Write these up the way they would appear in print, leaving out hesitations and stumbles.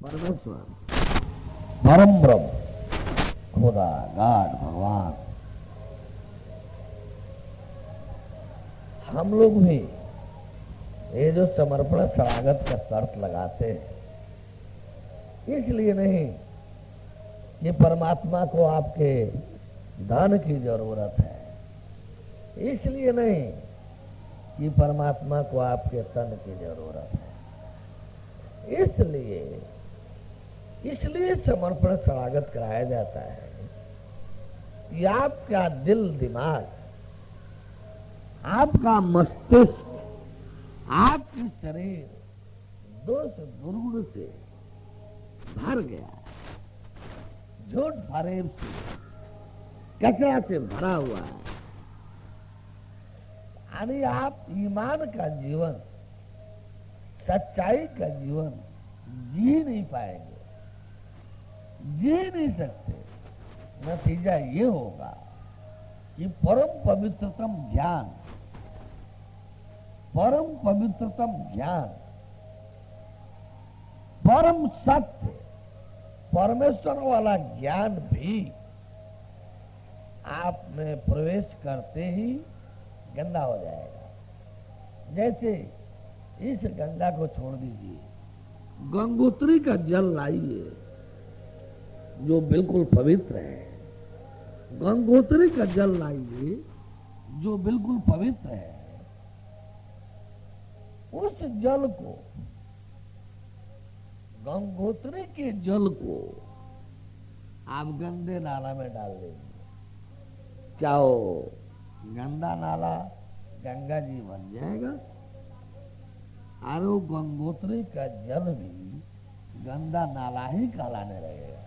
परमेश्वर, परम ब्रह्म, खुदा, गॉड, भगवान। हम लोग भी ये जो समर्पण शरणागत का शर्त लगाते हैं, इसलिए नहीं कि परमात्मा को आपके धन की जरूरत है, इसलिए नहीं कि परमात्मा को आपके तन की जरूरत है, इसलिए समर्पण शरणागत कराया जाता है कि आपका दिल दिमाग, आपका मस्तिष्क, आपकी शरीर दोष दुर्गुण से भर गया, झूठ फरेब से, कचरा से भरा हुआ है। यानी आप ईमान का जीवन, सच्चाई का जीवन जी नहीं पाएंगे, जी नहीं सकते। नतीजा ये होगा कि परम पवित्रतम ज्ञान, परम पवित्रतम ज्ञान, परम सत्य, परमेश्वर वाला ज्ञान भी आप में प्रवेश करते ही गंदा हो जाएगा। जैसे इस गंगा को छोड़ दीजिए, गंगोत्री का जल लाइए जो बिल्कुल पवित्र है, गंगोत्री का जल लाइए जो बिल्कुल पवित्र है। उस जल को, गंगोत्री के जल को आप गंदे नाला में डाल देंगे, क्या हो गंदा नाला गंगा जी बन जाएगा? और वो गंगोत्री का जल भी गंदा नाला ही कहलाने लगेगा।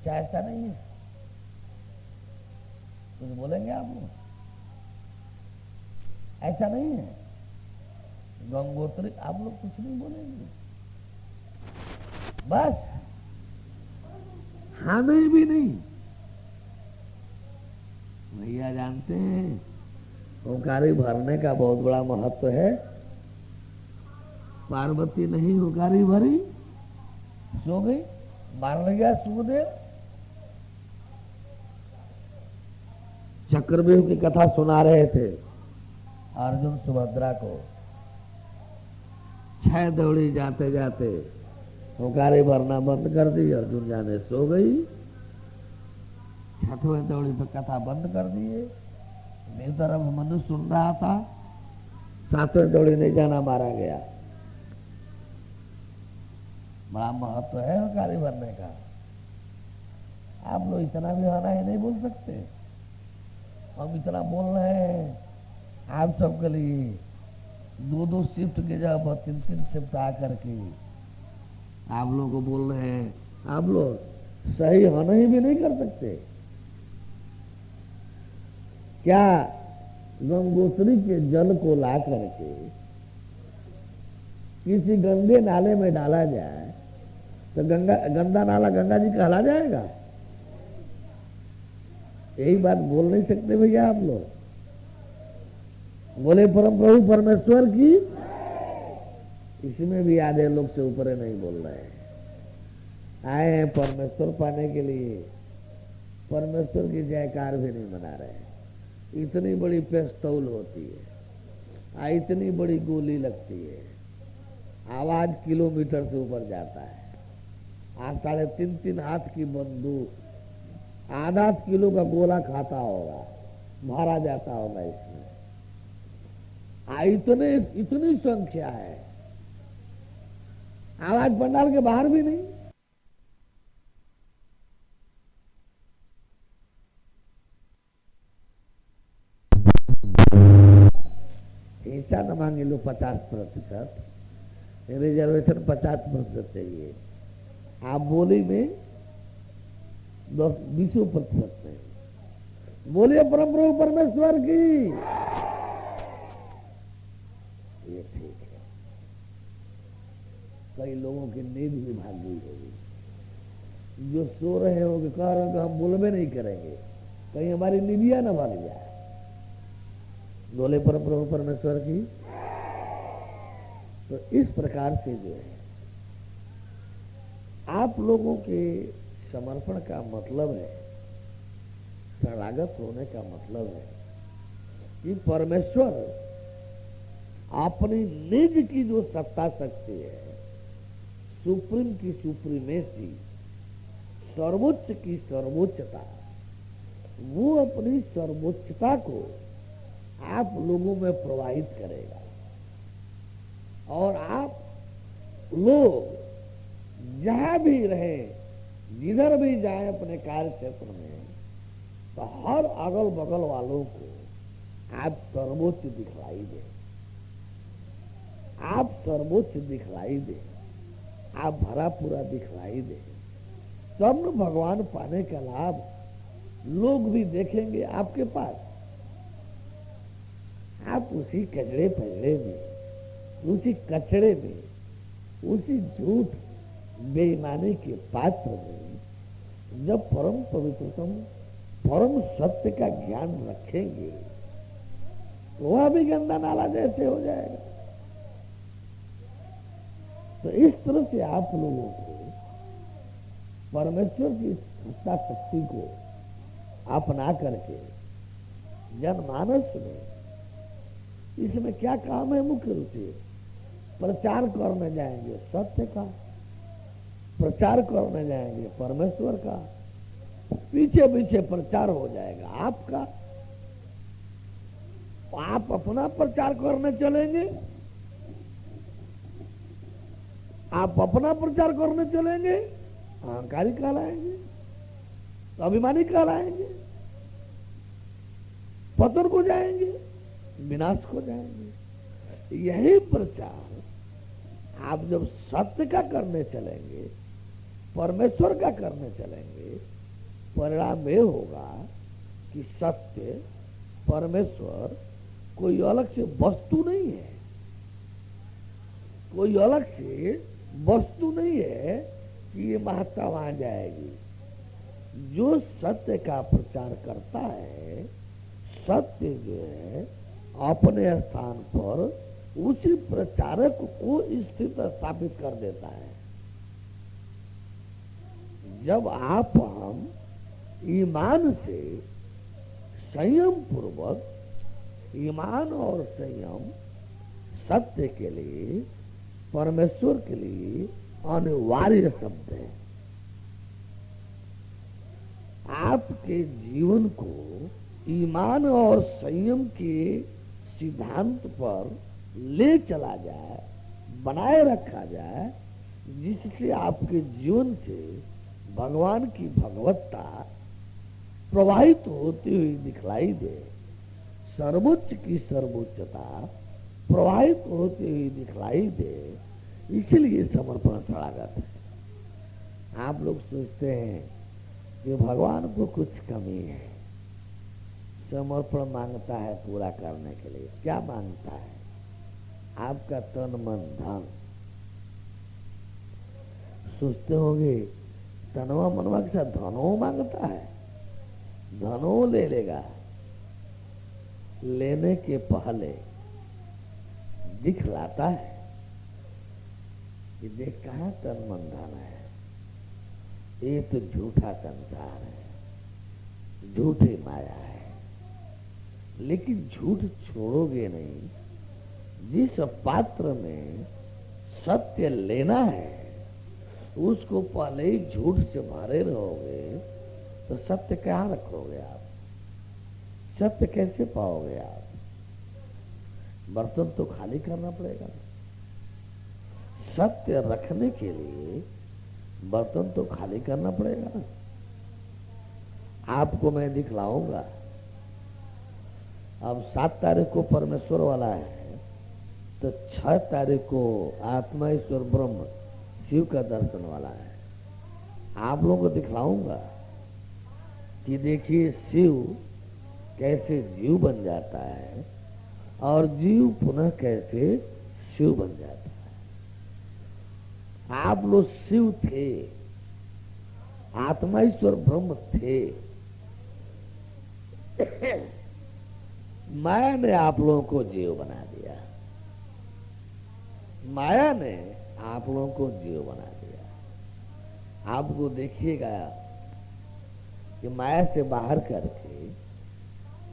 क्या ऐसा नहीं है? कुछ बोलेंगे आप लोग? ऐसा नहीं है? गंगोत्री, आप लोग कुछ नहीं बोलेंगे? बस हमें भी नहीं। भैया जानते हैं ओंकारी भरने का बहुत बड़ा महत्व है। पार्वती नहीं ओंकारी भरी, सो गई, मार गया सुखदेव। चक्रव्यूह की कथा सुना रहे थे अर्जुन सुभद्रा को। 6 दौड़ी जाते जाते ओंकारी भरना बंद कर दी, अर्जुन जाने सो गई। 6वें दौड़ी पर कथा बंद कर दिए। मेरी तरफ मनुष्य सुन रहा था। 7वें दौड़ी नहीं जाना, मारा गया। बड़ा महत्व है ओंकारी भरने का। आप लोग इतना भी आना ही नहीं बोल सकते। हम इतना बोल रहे हैं आप सबके लिए। 2-2 शिफ्ट के जगह पर 3-3 शिफ्ट आकर के आप लोगों को बोल रहे हैं। आप लोग सही होना ही भी नहीं कर सकते क्या? गंगोत्री के जल को ला करके किसी गंदे नाले में डाला जाए तो गंदा नाला गंगा जी कहला जाएगा? यही बात बोल नहीं सकते भैया आप लोग? बोले परम प्रभु परमेश्वर की। इसमें भी आधे लोग से ऊपर नहीं बोल रहे हैं। आए हैं परमेश्वर पाने के लिए, परमेश्वर की जयकार भी नहीं मना रहे हैं। इतनी बड़ी पिस्तौल होती है, इतनी बड़ी गोली लगती है, आवाज किलोमीटर से ऊपर जाता है। 3.5 हाथ की बंदूक 8 किलो का गोला खाता होगा, मारा जाता होगा इसमें। इतनी संख्या है, आवाज पंडाल के बाहर भी नहीं। हिस्सा न मांगे लो 50%, रिजर्वेशन 50% चाहिए। आप बोली में 20% में बोलिए परम प्रभु परमेश्वर की। ये ठीक है। कई लोगों की नींद भी भाग गई होगी, जो सो रहे होंगे, कह रहे होंगे हम बोलबे नहीं करेंगे, कहीं हमारी नींदिया न भाग जाए। बोले परम प्रभु परमेश्वर की। तो इस प्रकार से जो है आप लोगों के समर्पण का मतलब है, शरणागत होने का मतलब है कि परमेश्वर अपनी निज की जो सत्ता शक्ति है, सुप्रीम की सुप्रीमेसी, सर्वोच्च की सर्वोच्चता, वो अपनी सर्वोच्चता को आप लोगों में प्रवाहित करेगा और आप लोग जहां भी रहे, जिधर भी जाए अपने कार्य क्षेत्र में, तो हर अगल बगल वालों को आप सर्वोच्च दिखलाई दे, आप सर्वोच्च दिखलाई दे, आप भरा पूरा दिखलाई दे। तब भगवान पाने का लाभ लोग भी देखेंगे आपके पास। आप उसी कचड़े पचड़े में, उसी कचड़े में, उसी झूठ बेईमानी के पात्र में जब परम पवित्रतम परम सत्य का ज्ञान रखेंगे तो वह भी गंदा नाला जैसे हो जाएगा। तो इस तरह से आप लोगों को परमेश्वर की सत्ता शक्ति को अपना करके जनमानस में, इसमें क्या काम है, मुख्य रूप से प्रचार करने जाएंगे सत्य का, प्रचार करने जाएंगे परमेश्वर का, पीछे पीछे प्रचार हो जाएगा आपका। आप अपना प्रचार करने चलेंगे, आप अपना प्रचार करने चलेंगे, अहंकारी कहलाएंगे, तो अभिमानी कहलाएंगे, पतन को जाएंगे, विनाश को जाएंगे। यही प्रचार आप जब सत्य का करने चलेंगे, परमेश्वर का करने चलेंगे, परिणाम यह होगा कि सत्य, परमेश्वर कोई अलग से वस्तु नहीं है, कोई अलग से वस्तु नहीं है कि ये महत्ता वहां जाएगी। जो सत्य का प्रचार करता है, सत्य जो है अपने स्थान पर उसी प्रचारक को स्थित स्थापित कर देता है। जब आप हम ईमान से संयम पूर्वक, ईमान और संयम सत्य के लिए, परमेश्वर के लिए अनिवार्य शब्द है। आपके जीवन को ईमान और संयम के सिद्धांत पर ले चला जाए, बनाए रखा जाए, जिससे आपके जीवन से भगवान की भगवत्ता प्रवाहित होती हुई दिखलाई दे, सर्वोच्च की सर्वोच्चता प्रवाहित होती हुई दिखलाई दे। इसलिए समर्पण शरणागत है। आप लोग सोचते हैं कि भगवान को कुछ कमी है, समर्पण मांगता है पूरा करने के लिए। क्या मांगता है? आपका तन मन धन। सोचते होंगे तनवा मनवा के साथ धनो मांगता है, धनो ले लेगा। लेने के पहले दिखलाता है कि देख कहाँ तन मन धन है, ये तो झूठा संसार है, झूठी माया है। लेकिन झूठ छोड़ोगे नहीं। जिस पात्र में सत्य लेना है उसको पहले ही झूठ से भरे रहोगे तो सत्य कहाँ रखोगे आप? सत्य कैसे पाओगे आप? बर्तन तो खाली करना पड़ेगा। सत्य रखने के लिए बर्तन तो खाली करना पड़ेगा ना। आपको मैं दिखलाऊंगा। अब 7 तारीख को परमेश्वर वाला है, तो 6 तारीख को आत्मा ईश्वर ब्रह्म शिव का दर्शन वाला है। आप लोगों को दिखलाऊंगा कि देखिए शिव कैसे जीव बन जाता है और जीव पुनः कैसे शिव बन जाता है। आप लोग शिव थे, आत्मा ईश्वर ब्रह्म थे। माया ने आप लोगों को जीव बना दिया। माया ने आप लोगों को जीव बना दिया। आपको देखिएगा कि माया से बाहर करके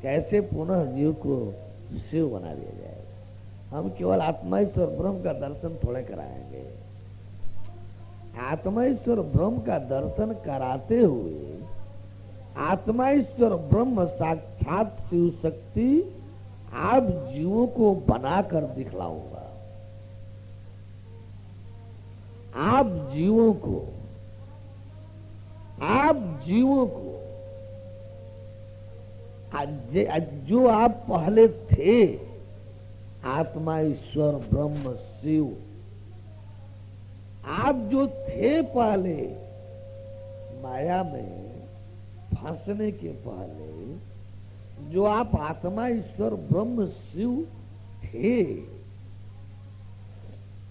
कैसे पुनः जीव को शिव बना दिया जाएगा। हम केवल आत्मा ईश्वर ब्रह्म का दर्शन थोड़े कराएंगे। आत्मा ईश्वर ब्रह्म का दर्शन कराते हुए आत्मा ईश्वर ब्रह्म साक्षात शिव शक्ति आप जीवों को बनाकर दिखलाऊंगा। आप जीवों को जो आप पहले थे आत्मा ईश्वर ब्रह्म शिव, आप जो थे पहले माया में फंसने के पहले, जो आप आत्मा ईश्वर ब्रह्म शिव थे,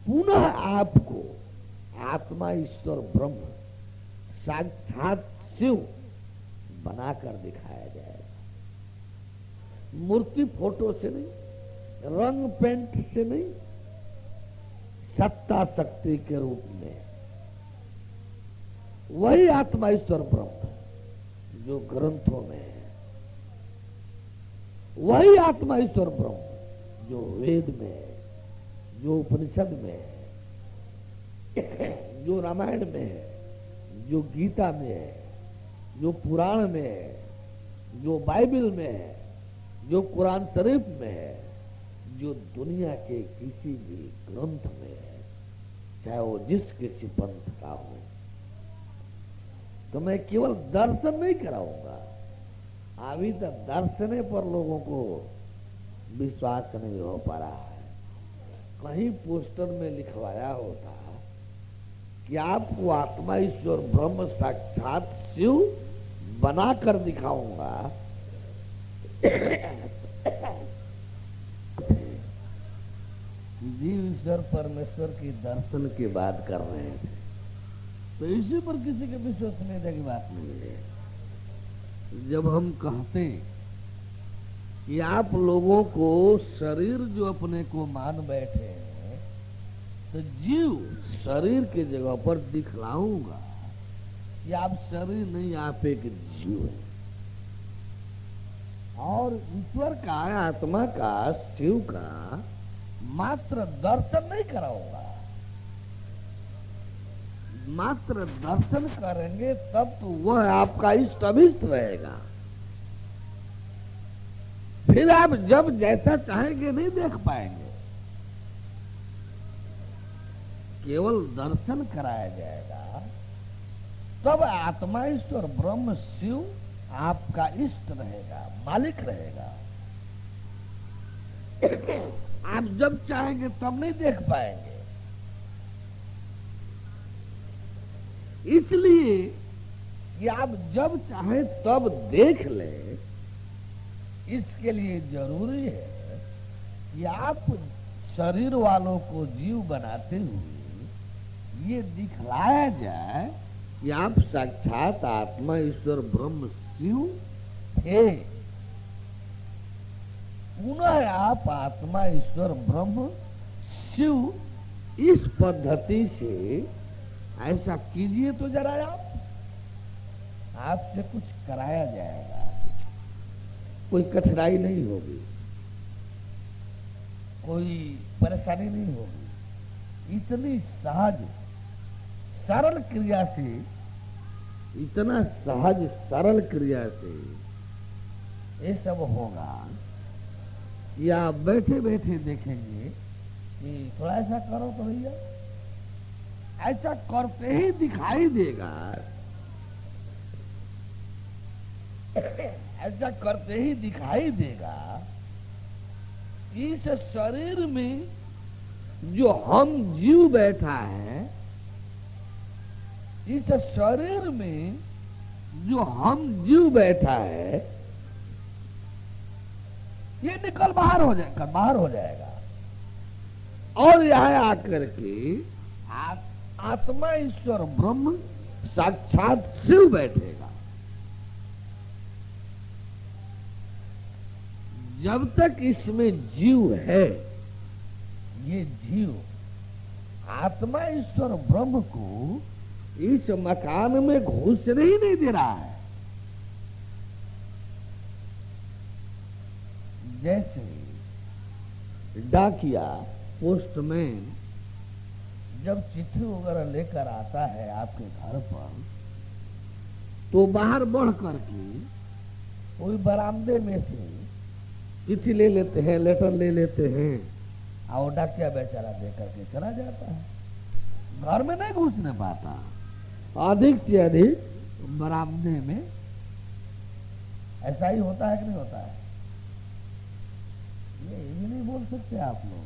पुनः आपको आत्मा ईश्वर ब्रह्म साक्षात शिव बनाकर दिखाया जाएगा। मूर्ति फोटो से नहीं, रंग पेंट से नहीं, सत्ता शक्ति के रूप में वही आत्मा ईश्वर ब्रह्म जो ग्रंथों में है, वही आत्मा ईश्वर ब्रह्म जो वेद में है, जो उपनिषद में है, जो रामायण में है, जो गीता में है, जो पुराण में है, जो बाइबल में है, जो कुरान शरीफ में है, जो दुनिया के किसी भी ग्रंथ में है, चाहे वो जिस किसी पंथ का हो। तो मैं केवल दर्शन नहीं कराऊंगा। अभी तक दर्शने पर लोगों को विश्वास नहीं हो पा रहा है। कहीं पोस्टर में लिखवाया होता कि आपको आत्मा ईश्वर ब्रह्म साक्षात शिव बनाकर दिखाऊंगा, जीव ईश्वर परमेश्वर के दर्शन की बात कर रहे थे, तो इसी पर किसी के विश्वसनीयता की बात नहीं है। जब हम कहते कि आप लोगों को शरीर जो अपने को मान बैठे हैं, तो जीव शरीर के जगह पर दिखलाऊंगा कि आप शरीर नहीं, आप एक जीव है। और ईश्वर का, आत्मा का, शिव का मात्र दर्शन नहीं कराऊंगा। मात्र दर्शन करेंगे तब तो वह आपका इष्ट अभिष्ट रहेगा। फिर आप जब जैसा चाहेंगे नहीं देख पाएंगे। केवल दर्शन कराया जाएगा, तब आत्मा ईश्वर ब्रह्म शिव आपका इष्ट रहेगा, मालिक रहेगा। आप जब चाहेंगे तब नहीं देख पाएंगे। इसलिए कि आप जब चाहें तब देख लें, इसके लिए जरूरी है कि आप शरीर वालों को जीव बनाते हुए ये दिखलाया जाए कि आप साक्षात आत्मा ईश्वर ब्रह्म शिव थे। पुनः आप आत्मा ईश्वर ब्रह्म शिव इस पद्धति से ऐसा कीजिए तो जरा आपसे कुछ कराया जाएगा। कोई कठिनाई नहीं होगी, कोई परेशानी नहीं होगी। इतनी सहज सरल क्रिया से, इतना सहज सरल क्रिया से ये सब होगा। या बैठे बैठे देखेंगे कि थोड़ा ऐसा करो तो भैया, ऐसा करते ही दिखाई देगा। ऐसा करते ही दिखाई देगा। इस शरीर में जो हम जीव बैठा है, इस शरीर में जो हम जीव बैठा है, ये निकल बाहर हो जाएगा और यहां आकर के आत्मा ईश्वर ब्रह्म साक्षात शिव बैठेगा। जब तक इसमें जीव है, ये जीव आत्मा ईश्वर ब्रह्म को इस मकान में घुसने ही नहीं दे रहा है। जैसे डाकिया पोस्टमैन जब चिट्ठी वगैरह लेकर आता है आपके घर पर, तो बाहर बढ़ करके कोई बरामदे में से चिट्ठी ले लेते हैं, लेटर ले लेते हैं, और डाकिया बेचारा दे करके चला जाता है। घर में नहीं घुसने पाता, अधिक से अधिक बरामदे में। ऐसा ही होता है कि नहीं होता है? ये नहीं बोल सकते आप लोग।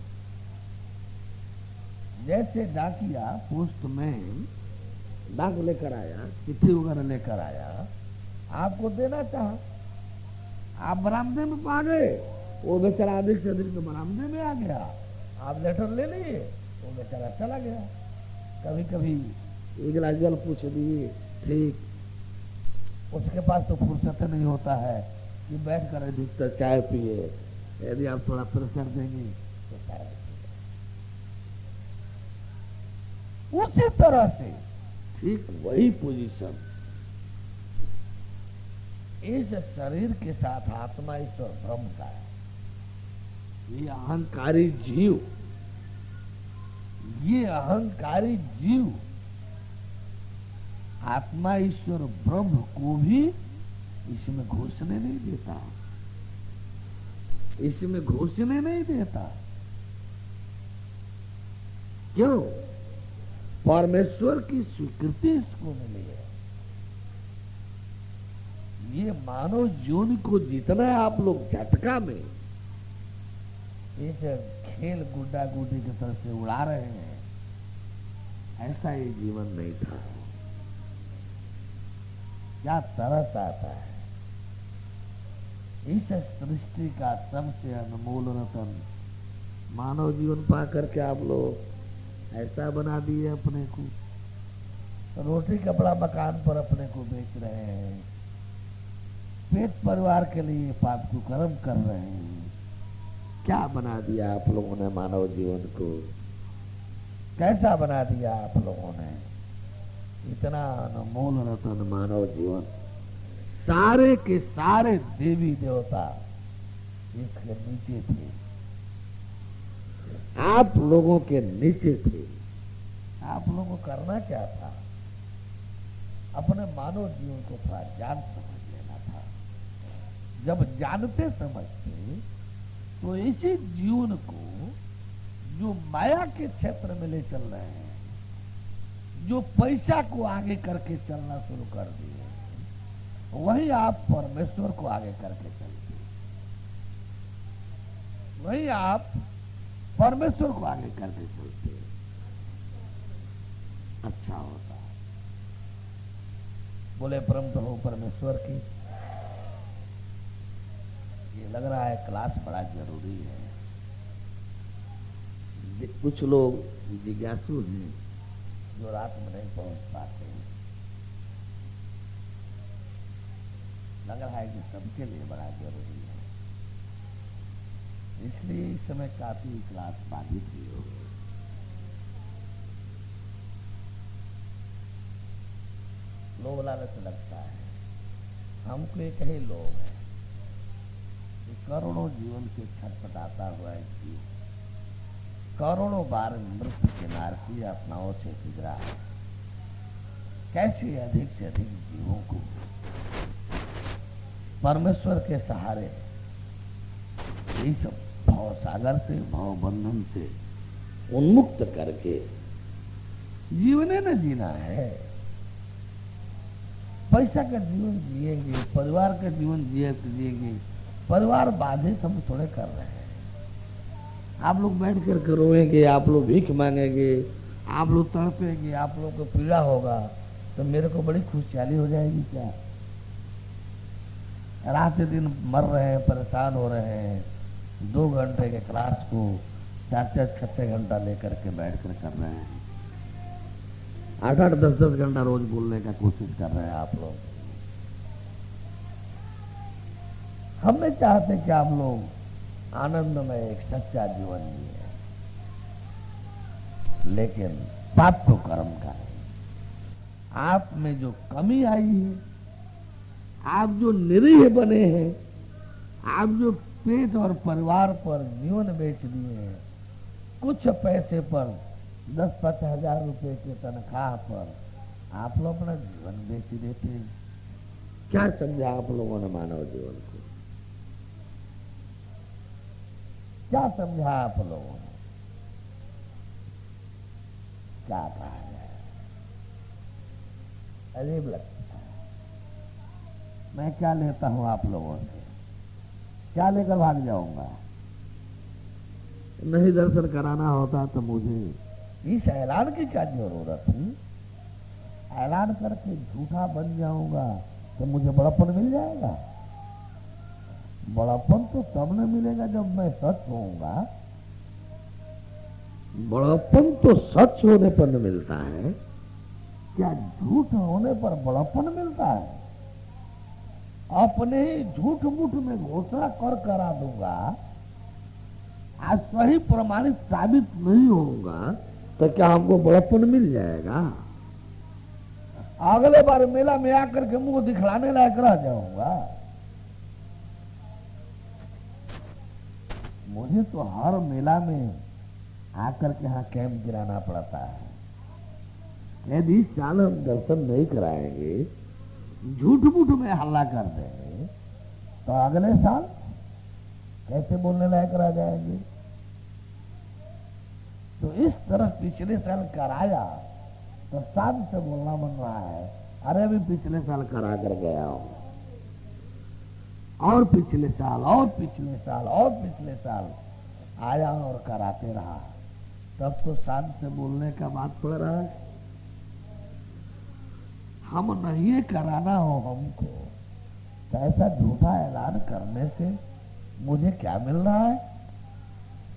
जैसे डाकिया पोस्टमैन डाक लेकर आया, चिट्ठी वगैरह लेकर आया, आपको देना चाहा, आप बरामदे में पा गए, वो बेचारा अधिक से अधिक बरामदे में आ गया, आप लेटर ले लिए, वो बेचारा चला गया। कभी कभी एक गिलास जल पूछ दिए, ठीक, उसके पास तो फुर्सत नहीं होता है कि बैठ कर अधिकतर चाय पिए। यदि आप थोड़ा प्रेशर देंगे तो चाय। उसी तरह से ठीक वही पोजीशन इस शरीर के साथ आत्मा ईश्वर ब्रह्म का है। ये अहंकारी जीव, ये अहंकारी जीव आत्मा ईश्वर ब्रह्म को भी इसमें घुसने नहीं देता, इसमें घुसने नहीं देता। क्यों? परमेश्वर की स्वीकृति इसको मिली है। ये मानव जीवन को जितना आप लोग झटका में इस खेल गुड्डा गुड्डी की तरफ से उड़ा रहे हैं, ऐसा ये जीवन नहीं था। क्या तरस आता है इस सृष्टि का सबसे अनमोल रतन मानव जीवन पा करके आप लोग ऐसा बना दिए अपने को। रोटी कपड़ा मकान पर अपने को बेच रहे हैं, पेट परिवार के लिए पाप को कर्म कर रहे हैं। क्या बना दिया आप लोगों ने मानव जीवन को? कैसा बना दिया आप लोगों ने? इतना अनमोल रतन मानव जीवन, सारे के सारे देवी देवता इसके नीचे थे, आप लोगों के नीचे थे। आप लोगों को करना क्या था? अपने मानव जीवन को थोड़ा जान समझ लेना था। जब जानते समझते तो इसी जीवन को जो माया के क्षेत्र में ले चल रहे हैं, जो पैसा को आगे करके चलना शुरू कर दिए, वही आप परमेश्वर को आगे करके चलते, वही आप परमेश्वर को आगे करके चलते, अच्छा होता। बोले परम प्रभु परमेश्वर की। ये लग रहा है क्लास बड़ा जरूरी है। कुछ लोग जिज्ञासु हैं जो रात में नहीं पहुंच पाते हैं। लग रहा है कि सबके लिए बड़ा जरूरी है, इसलिए इस समय काफी क्लास बाधित भी हो गई। लोभ लालच लगता है, हमको एक ही लोभ है कि करोड़ों जीवन से छटपटाता हुआ एक जीव करोड़ों बार मृत्यु के नारकीय अपनाओं से गुजरा है। कैसे अधिक से अधिक जीवों को परमेश्वर के सहारे इस भव सागर से, भव बंधन से उन्मुक्त करके जीवने न जीना है। पैसा का जीवन जिएंगे, परिवार का जीवन जिएंगे, परिवार बाधित हम थोड़े कर रहे हैं। आप लोग बैठ कर रोएंगे, आप लोग भीख मांगेंगे, आप लोग तड़पेंगे, आप लोग को पीड़ा होगा, तो मेरे को बड़ी खुशहाली हो जाएगी क्या? रात दिन मर रहे हैं, परेशान हो रहे हैं, 2 घंटे के क्लास को 4-4, 6-6 घंटा लेकर के बैठ कर रहे हैं, 8-8, 10-10 घंटा रोज बोलने का कोशिश कर रहे हैं आप लोग। हम नहीं चाहते कि आप लोग आनंद में एक सच्चा जीवन जिए, लेकिन पाप को कर्म करें। आप में जो कमी आई है, आप जो निरीह बने हैं, आप जो पेट और परिवार पर जीवन बेच दिए हैं, कुछ पैसे पर 10-5 हजार रुपए के तनख्वाह पर आप लोग अपना जीवन बेच देते हैं। क्या समझा आप लोगों ने मानव जीवन को? क्या समझा आप लोगों ने? क्या कहा जाए? अजीब लगता है। मैं क्या लेता हूं आप लोगों से? क्या लेकर भाग जाऊंगा? नहीं दर्शन कराना होता तो मुझे इस ऐलान की क्या जरूरत थी? ऐलान करके झूठा बन जाऊंगा तो मुझे बड़प्पन मिल जाएगा। बड़प्पन तो तब न मिलेगा जब मैं सच होऊंगा। बड़प्पन तो सच होने पर न मिलता है, क्या झूठ होने पर बड़प्पन मिलता है? अपने ही झूठ मूठ में घोषणा कर करा दूंगा, आज सही प्रमाणित साबित नहीं होगा तो क्या हमको बड़प्पन मिल जाएगा? अगले बार मेला में आकर के मुंह दिखलाने लायक रह जाऊंगा। मुझे तो हर मेला में आकर के यहाँ कैंप गिराना पड़ता है। यदि इस साल हम दर्शन नहीं कराएंगे, झूठ मूठ में हल्ला कर देंगे, तो अगले साल कैसे बोलने लायक रह जाएंगे? तो इस तरह पिछले साल कराया तो शाम से बोलना बन रहा है, अरे अभी पिछले साल करा कर गया हूं, और पिछले साल और पिछले साल और पिछले साल आया और कराते रहा, तब तो शाम से बोलने का बात पड़ रहा है। हम नहीं कराना हो हमको, तो ऐसा झूठा ऐलान करने से मुझे क्या मिल रहा है?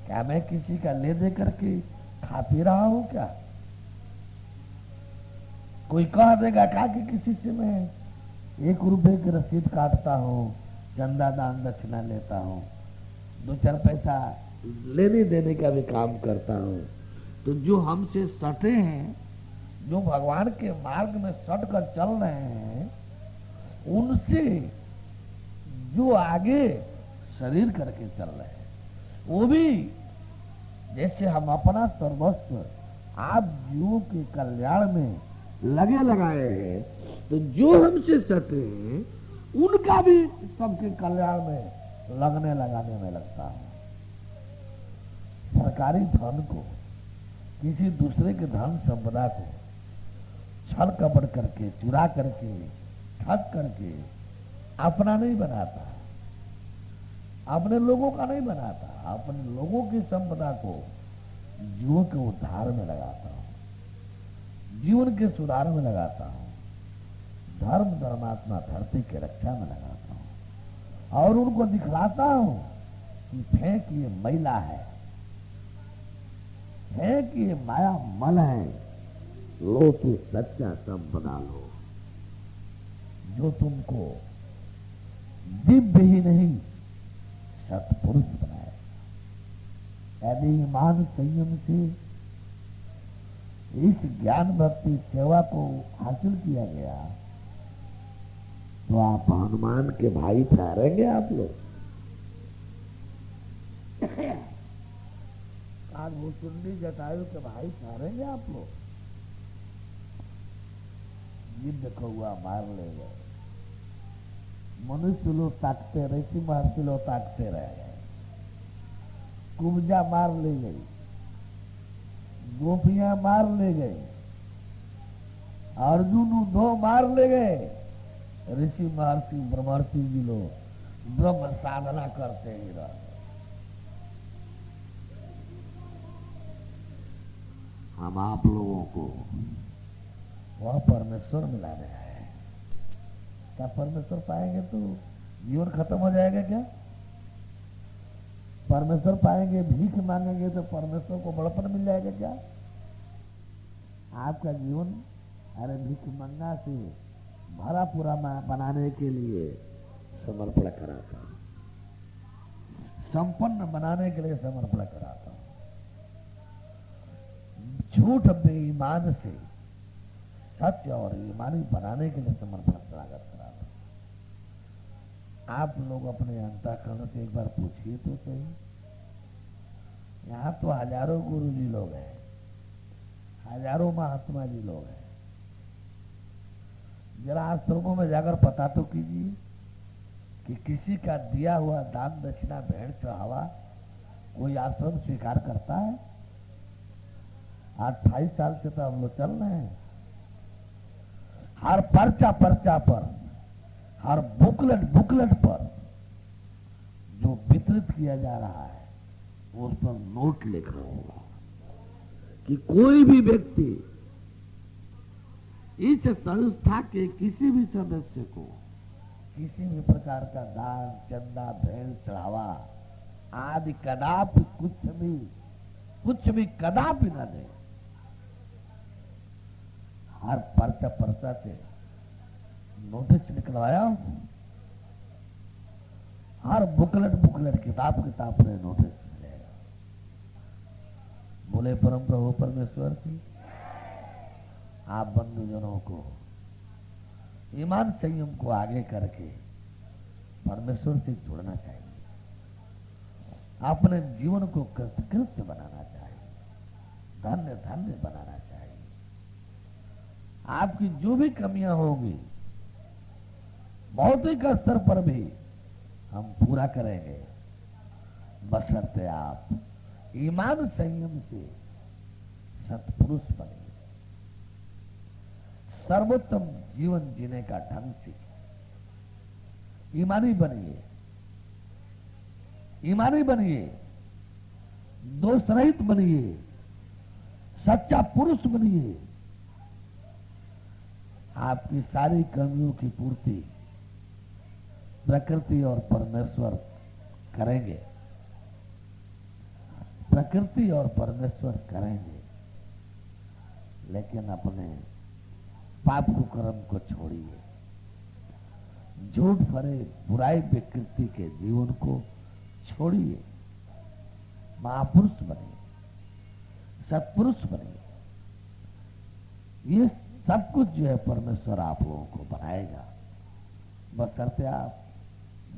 क्या मैं किसी का ले दे करके खा पी रहा हूं क्या? कोई कह देगा क्या कि किसी से मैं 1 रुपए की रसीद काटता हूं, चंदा दान दक्षिणा लेता हूं, 2-4 पैसा लेने देने का भी काम करता हूं, तो जो हमसे सटे हैं, जो भगवान के मार्ग में सट कर चल रहे हैं, उनसे जो आगे शरीर करके चल रहे हैं, वो भी जैसे हम अपना सर्वस्व आप जीवों के कल्याण में लगे लगाए हैं, तो जो हमसे सटे हैं उनका भी सबके कल्याण में लगने लगाने में लगता है। सरकारी धन को, किसी दूसरे के धन संपदा को छल कपट करके, चुरा करके, ठग करके अपना नहीं बनाता, अपने लोगों का नहीं बनाता, अपने लोगों की संपदा को जीवों के उद्धार में लगाता हूं, जीवन के सुधार में लगाता हूं, धर्म धर्मात्मा धरती के रक्षा में लगाता हूं, और उनको दिखलाता हूं कि फेंक ये मैला है, फेंक ये माया मल है, लो तू सच्चा संपदा लो, जो तुमको दिव्य ही नहीं सत्पुरुष बनाए। यदि ईमान संयम से इस ज्ञान भक्ति सेवा को हासिल किया गया, तो आप हनुमान के भाई ठहरेंगे आप लोग। आज भूचुंडी जटायु के भाई ठहरेंगे आप लोग। युद्ध कौआ मार ले गए, मनुष्य लोग ताकते, ऋषि महर्षि लोग ताकते रह गए, कुब्जा मार ले गई, गोपियां मार ले गए, अर्जुन उद्धव मार ले गए, ऋषि महर्षि ब्रह्मर्षि जी लोग ब्रह्म साधना करते ही रह गए। हम आप लोगों को वह परमेश्वर मिलाने आए हैं। क्या परमेश्वर पाएंगे तो जीवन खत्म हो जाएगा क्या? परमेश्वर पाएंगे, भीख मांगेंगे तो परमेश्वर को बड़पन मिल जाएगा क्या? आपका जीवन अरे भीख मंगा से भरा पूरा बनाने के लिए समर्पण कराता हूं, संपन्न बनाने के लिए समर्पण कराता हूं। झूठ बेईमान से सच और ईमानी बनाने के लिए समर्पण स्वागत करा। आप लोग अपने अंतःकरण से एक बार पूछिए तो सही। यहाँ तो हजारों गुरु जी लोग हैं, हजारों महात्मा जी लोग हैं। जरा आश्रमों में जाकर पता तो कीजिए कि किसी का दिया हुआ दान दक्षिणा भेंट चढ़ावा कोई आश्रम स्वीकार करता है? 28 साल से तो हम लोग चल रहे हैं। हर पर्चा पर, हर बुकलेट पर जो वितरित किया जा रहा है उस पर नोट लिखना होगा कि कोई भी व्यक्ति इस संस्था के किसी भी सदस्य को किसी भी प्रकार का दान चंदा भेंट चढ़ावा आदि कदापि कुछ भी कदापि न दे। हर पर्चा से नोटिस निकलवाया, हर बुकलेट किताब में नोटिस मिलेगा। बोले परम प्रभु परमेश्वर की। आप बंधुजनों को ईमान संयम को आगे करके परमेश्वर से जुड़ना चाहिए, अपने जीवन को कृतकृत्य बनाना चाहिए, धन्य बनाना चाहिए। आपकी जो भी कमियां होंगी भौतिक स्तर पर भी हम पूरा करेंगे, बशर्ते आप ईमान संयम से सत्पुरुष बने, सर्वोत्तम जीवन जीने का ढंग सीखे, ईमानी बनिए, दोष रहित बनिए, सच्चा पुरुष बनिए। आपकी सारी कमियों की पूर्ति प्रकृति और परमेश्वर करेंगे, प्रकृति और परमेश्वर करेंगे। लेकिन अपने पाप कुकर्म को छोड़िए, झूठ भरे बुराई विकृति के जीवन को छोड़िए, महापुरुष बनिए, सत्पुरुष बनिए। ये सब कुछ जो है परमेश्वर आप लोगों को बनाएगा, बशर्ते आप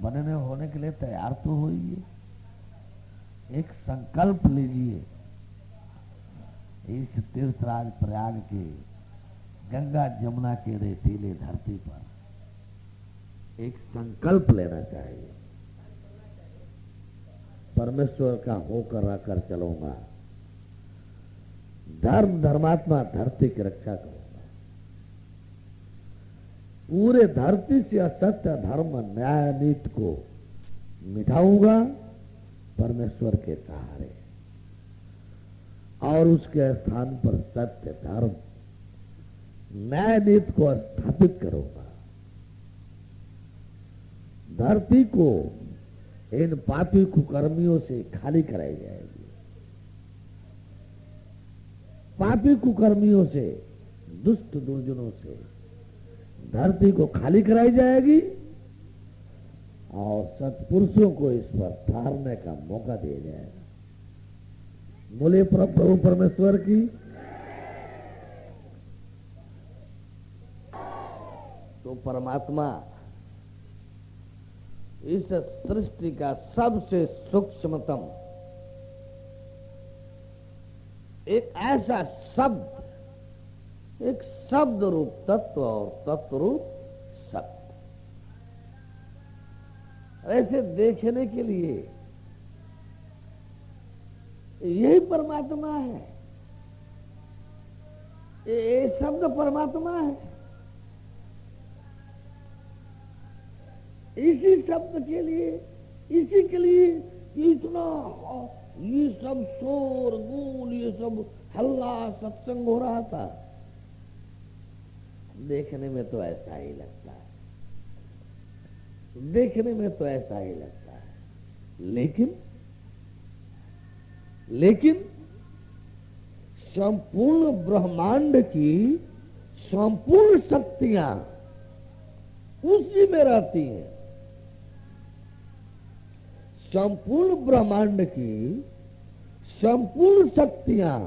बनने होने के लिए तैयार तो होइए। एक संकल्प लीजिए, इस तीर्थराज प्रयाग के गंगा जमुना के रेतीले धरती पर एक संकल्प लेना चाहिए, परमेश्वर का होकर आकर चलूंगा, धर्मात्मा धरती की रक्षा करूंगा, पूरे धरती से असत्य धर्म न्याय नीति को मिटाऊंगा परमेश्वर के सहारे, और उसके स्थान पर सत्य धर्म न्याय नीति को स्थापित करूंगा। धरती को इन पापी कुकर्मियों से खाली कराई जाएगी, पापी कुकर्मियों से, दुष्ट दुर्जनों से धरती को खाली कराई जाएगी और सत्पुरुषों को इस पर ठहरने का मौका दिया जाएगा। बोले प्रभु परमेश्वर की। तो परमात्मा इस सृष्टि का सबसे सूक्ष्मतम एक ऐसा शब्द, एक शब्द रूप तत्व और तत्व रूप शब्द, ऐसे देखने के लिए यही परमात्मा है, ये शब्द परमात्मा है। इसी शब्द के लिए, इसी के लिए इतना ये सब शोर गूल, ये सब हल्ला सत्संग हो रहा था। देखने में तो ऐसा ही लगता है, देखने में तो ऐसा ही लगता है, लेकिन संपूर्ण ब्रह्मांड की संपूर्ण शक्तियां उसी में रहती हैं। संपूर्ण ब्रह्मांड की संपूर्ण शक्तियां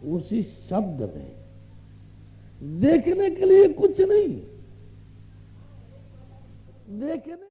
उसी शब्द में, देखने के लिए कुछ नहीं, देखने